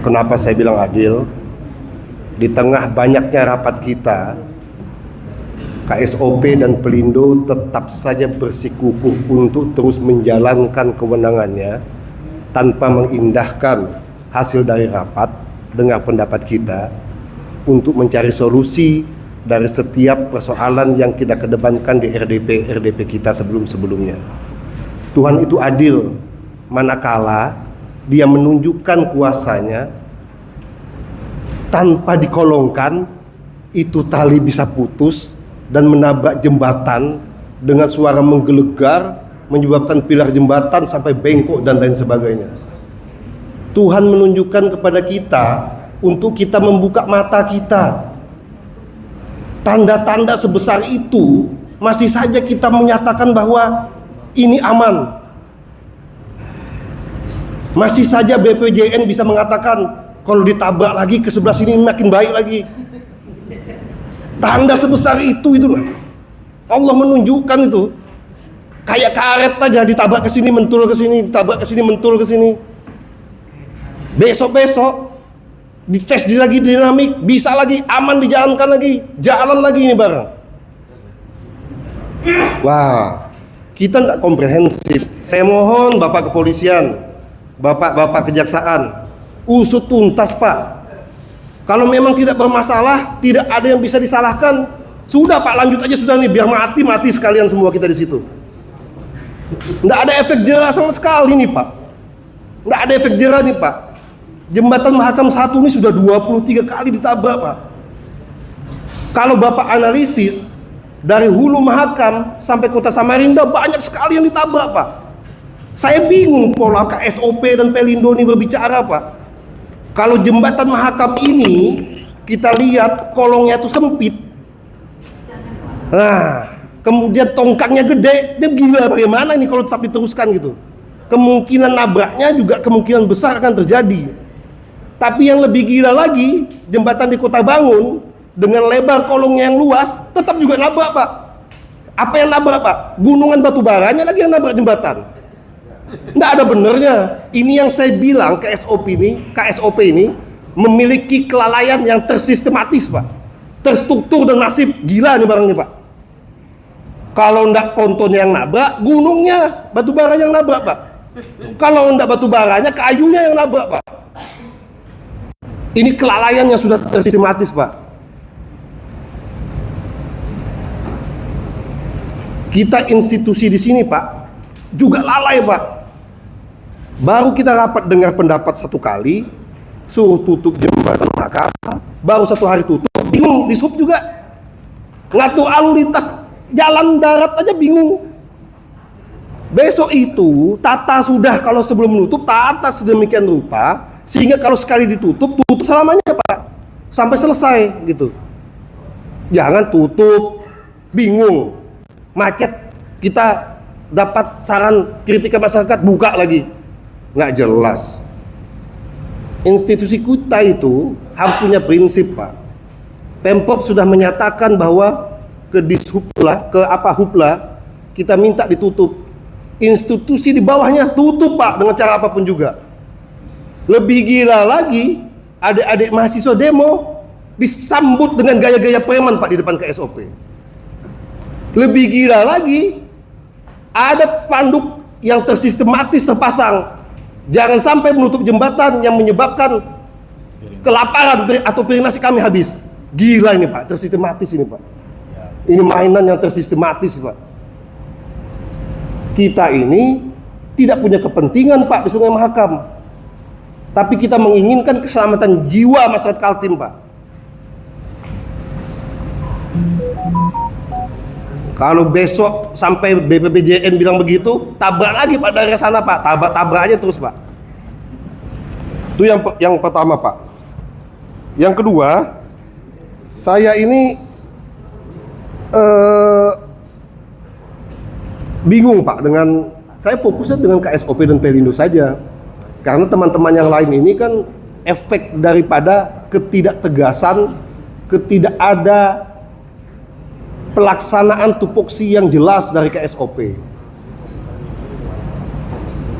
Kenapa saya bilang adil? Di tengah banyaknya rapat kita, KSOP dan Pelindo tetap saja bersikukuh untuk terus menjalankan kewenangannya tanpa mengindahkan hasil dari rapat dengan pendapat kita untuk mencari solusi dari setiap persoalan yang kita kedepankan di RDP kita sebelum-sebelumnya. Tuhan itu adil manakala Dia menunjukkan kuasanya tanpa dikolongkan, itu tali bisa putus dan menabrak jembatan dengan suara menggelegar, menyebabkan pilar jembatan sampai bengkok dan lain sebagainya. Tuhan menunjukkan kepada kita untuk kita membuka mata kita. Tanda-tanda sebesar itu masih saja kita menyatakan bahwa ini aman. Masih saja BPJN bisa mengatakan kalau ditabrak lagi ke sebelah sini makin baik lagi. Tanda sebesar itu Allah menunjukkan itu. Kayak karet aja, ditabrak ke sini mentul ke sini, ditabrak ke sini mentul ke sini. Besok-besok dites lagi dinamik, bisa lagi, aman dijalankan lagi, jalan lagi ini bareng. Wah, kita tidak komprehensif. Saya mohon Bapak Kepolisian, Bapak Kejaksaan, usut tuntas Pak. Kalau memang tidak bermasalah, tidak ada yang bisa disalahkan, sudah Pak, lanjut aja sudah nih, biar mati sekalian semua kita di situ. Nggak ada efek jerah sama sekali nih Pak. Nggak ada efek jerah nih Pak. Jembatan Mahakam 1 ini sudah 23 kali ditabrak Pak. Kalau Bapak analisis dari hulu Mahakam sampai kota Samarinda banyak sekali yang ditabrak Pak. Saya bingung pola KSOP dan Pelindo ini berbicara Pak. Kalau jembatan Mahakam ini kita lihat kolongnya itu sempit. Nah, kemudian tongkangnya gede, dia gila bagaimana ini kalau tetap diteruskan gitu. Kemungkinan nabraknya juga kemungkinan besar akan terjadi. Tapi yang lebih gila lagi, jembatan di Kota Bangun dengan lebar kolongnya yang luas tetap juga nabrak Pak. Apa yang nabrak Pak? Gunungan batu baranya lagi yang nabrak jembatan. Nggak ada benernya. Ini yang saya bilang KSOP ini memiliki kelalaian yang tersistematis Pak, terstruktur dan masif. Gila nih barang ini Pak. Kalau ndak ponton yang nabrak, gunungnya batu bara yang nabrak Pak. Kalau ndak batu baranya, kayunya yang nabrak Pak. Ini kelalaian yang sudah tersistematis Pak. Kita institusi di sini Pak juga lalai Pak. Baru kita rapat dengar pendapat satu kali, suruh tutup jembatan Mahakam, baru satu hari tutup, bingung, dishub juga ngatur lalu lintas jalan darat aja bingung. Besok itu tata sudah, kalau sebelum menutup tata sedemikian rupa sehingga kalau sekali ditutup, tutup selamanya Pak, sampai selesai gitu. Jangan tutup bingung, macet, kita dapat saran kritikan masyarakat buka lagi, nggak jelas. Institusi kita itu harus punya prinsip Pak. Pemprov sudah menyatakan bahwa ke Dishubla, Hubla, kita minta ditutup. Institusi di bawahnya tutup Pak dengan cara apapun juga. Lebih gila lagi, adik-adik mahasiswa demo disambut dengan gaya-gaya preman Pak di depan KSOP. Lebih gila lagi, ada spanduk yang tersistematis terpasang. Jangan sampai menutup jembatan yang menyebabkan kelaparan atau piring nasi kami habis. Gila ini Pak, tersistematis ini Pak. Ini mainan yang tersistematis Pak. Kita ini tidak punya kepentingan Pak di Sungai Mahakam, tapi kita menginginkan keselamatan jiwa masyarakat Kaltim Pak. Kalau besok sampai BPJN bilang begitu, tabrak lagi Pak dari sana Pak, tabrak aja terus Pak. Itu yang pertama Pak. Yang kedua, saya ini bingung Pak dengan, saya fokusnya dengan KSOP dan Pelindo saja. Karena teman-teman yang lain ini kan efek daripada ketidaktegasan, ketidakada pelaksanaan tupoksi yang jelas dari KSOP.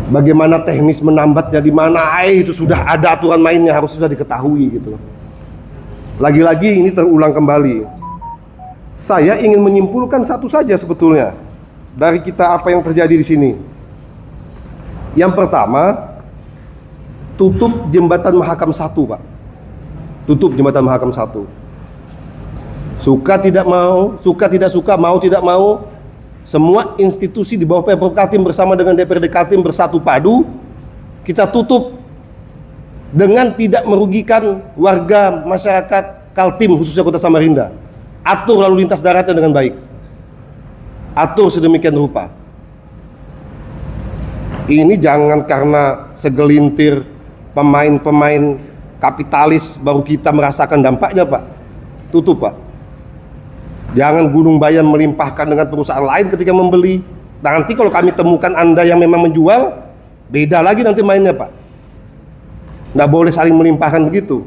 Bagaimana teknis menambatnya di mana, itu sudah ada aturan mainnya, harus sudah diketahui gitu. Lagi-lagi ini terulang kembali. Saya ingin menyimpulkan satu saja sebetulnya dari kita apa yang terjadi di sini. Yang pertama, tutup jembatan Mahakam 1, Pak. Tutup jembatan Mahakam 1. Suka tidak mau, suka tidak suka, mau tidak mau, semua institusi di bawah Pemprov Kaltim bersama dengan DPRD Kaltim bersatu padu, kita tutup dengan tidak merugikan warga masyarakat Kaltim, khususnya Kota Samarinda. Atur lalu lintas daratnya dengan baik. Atur sedemikian rupa. Ini jangan karena segelintir pemain-pemain kapitalis baru kita merasakan dampaknya, Pak. Tutup, Pak. Jangan Gunung Bayan melimpahkan dengan perusahaan lain ketika membeli. Nanti kalau kami temukan Anda yang memang menjual, beda lagi nanti mainnya, Pak. Nggak boleh saling melimpahkan begitu.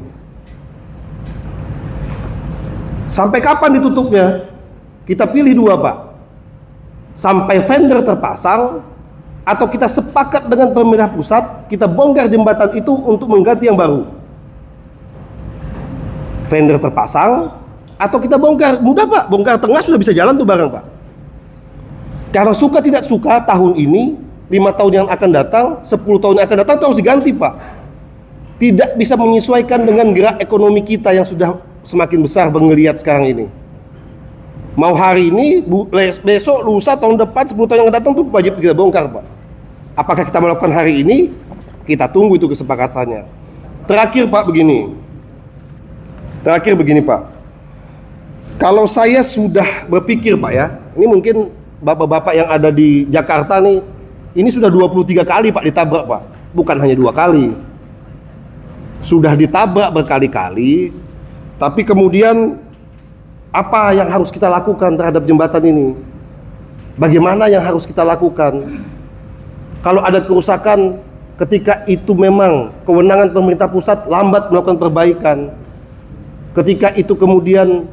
Sampai kapan ditutupnya? Kita pilih dua, Pak. Sampai vendor terpasang, atau kita sepakat dengan pemerintah pusat, kita bongkar jembatan itu untuk mengganti yang baru. Vendor terpasang, atau kita bongkar. Mudah, Pak, bongkar tengah sudah bisa jalan tuh barang, Pak. Karena suka tidak suka tahun ini, 5 tahun yang akan datang, 10 tahun yang akan datang harus diganti, Pak. Tidak bisa menyesuaikan dengan gerak ekonomi kita yang sudah semakin besar melihat sekarang ini. Mau hari ini, besok, lusa, tahun depan, 10 tahun yang akan datang tuh wajib kita bongkar, Pak. Apakah kita melakukan hari ini? Kita tunggu itu kesepakatannya. Terakhir, Pak, begini. Pak. Kalau saya sudah berpikir, Pak, ya, ini mungkin bapak-bapak yang ada di Jakarta nih, ini sudah 23 kali, Pak, ditabrak, Pak. Bukan hanya 2 kali. Sudah ditabrak berkali-kali, tapi kemudian apa yang harus kita lakukan terhadap jembatan ini? Bagaimana yang harus kita lakukan? Kalau ada kerusakan, ketika itu memang kewenangan pemerintah pusat lambat melakukan perbaikan. Ketika itu kemudian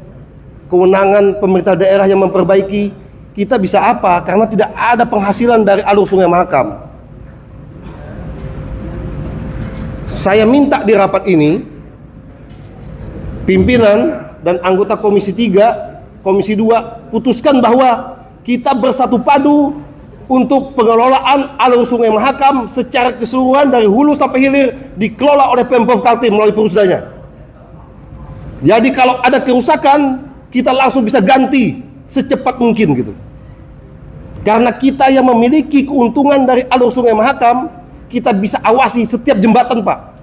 kewenangan pemerintah daerah yang memperbaiki, kita bisa apa? Karena tidak ada penghasilan dari alur Sungai Mahakam. Saya minta di rapat ini, pimpinan dan anggota Komisi 3, Komisi 2 putuskan bahwa kita bersatu padu untuk pengelolaan alur Sungai Mahakam secara keseluruhan dari hulu sampai hilir dikelola oleh Pemprov Kaltim melalui perusdanya. Jadi kalau ada kerusakan, kita langsung bisa ganti secepat mungkin gitu. Karena kita yang memiliki keuntungan dari alur Sungai Mahakam, kita bisa awasi setiap jembatan, Pak.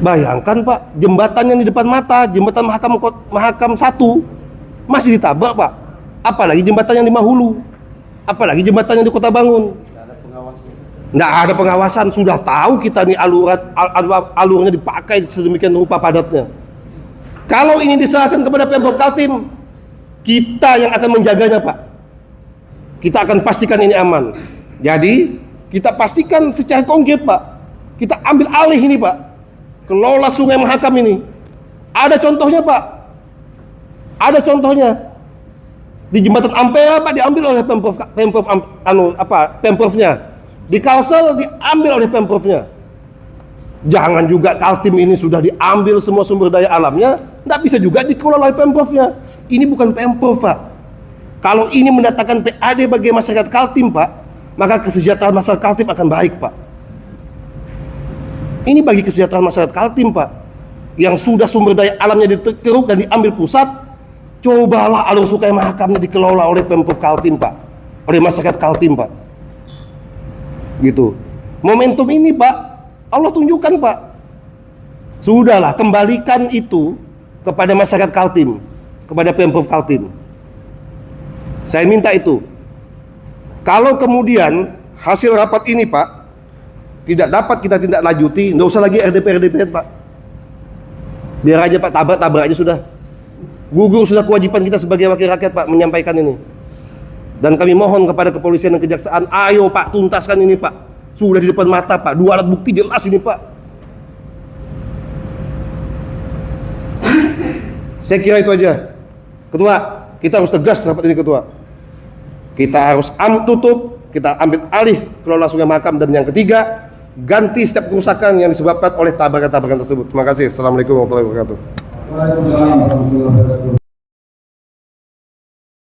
Bayangkan, Pak, jembatan yang di depan mata, jembatan Mahakam 1 masih ditabrak, Pak. Apalagi jembatan yang di Mahulu, apalagi jembatan yang di Kota Bangun. Nggak ada pengawasan. Sudah tahu kita nih alurnya dipakai sedemikian rupa padatnya. Kalau ini diserahkan kepada Pemprov Kaltim, kita yang akan menjaganya, Pak. Kita akan pastikan ini aman. Jadi kita pastikan secara konkret, Pak. Kita ambil alih ini, Pak. Kelola Sungai Mahakam ini. Ada contohnya, Pak. Ada contohnya. Di jembatan Ampera, Pak, diambil oleh Pemprovnya. Di Kalsel diambil oleh Pemprovnya. Jangan juga Kaltim ini sudah diambil semua sumber daya alamnya, nggak bisa juga dikelola oleh Pemprovnya. Ini bukan Pemprov, Pak. Kalau ini mendatangkan PAD bagi masyarakat Kaltim, Pak, maka kesejahteraan masyarakat Kaltim akan baik, Pak. Ini bagi kesejahteraan masyarakat Kaltim, Pak, yang sudah sumber daya alamnya dikeruk dan diambil pusat. Cobalah alur Sungai Mahakamnya dikelola oleh Pemprov Kaltim, Pak, oleh masyarakat Kaltim, Pak. Gitu. Momentum ini, Pak, Allah tunjukkan, Pak. Sudahlah, kembalikan itu kepada masyarakat Kaltim, kepada Pemprov Kaltim. Saya minta itu. Kalau kemudian hasil rapat ini, Pak, tidak dapat kita tindak lanjuti, nggak usah lagi RDP, Pak. Biar aja, Pak, tabrak aja sudah. Gugur sudah kewajiban kita sebagai wakil rakyat, Pak, menyampaikan ini. Dan kami mohon kepada kepolisian dan kejaksaan, ayo, Pak, tuntaskan ini, Pak. Sudah di depan mata, Pak. 2 alat bukti jelas ini, Pak. Saya kira itu aja. Ketua, kita harus tegas rapat ini, Ketua. Kita harus tutup, kita ambil alih kelola Sungai Mahakam, dan yang ketiga, ganti setiap kerusakan yang disebabkan oleh tabrakan-tabrakan tersebut. Terima kasih. Assalamualaikum warahmatullahi wabarakatuh. Waalaikumsalam warahmatullahi wabarakatuh.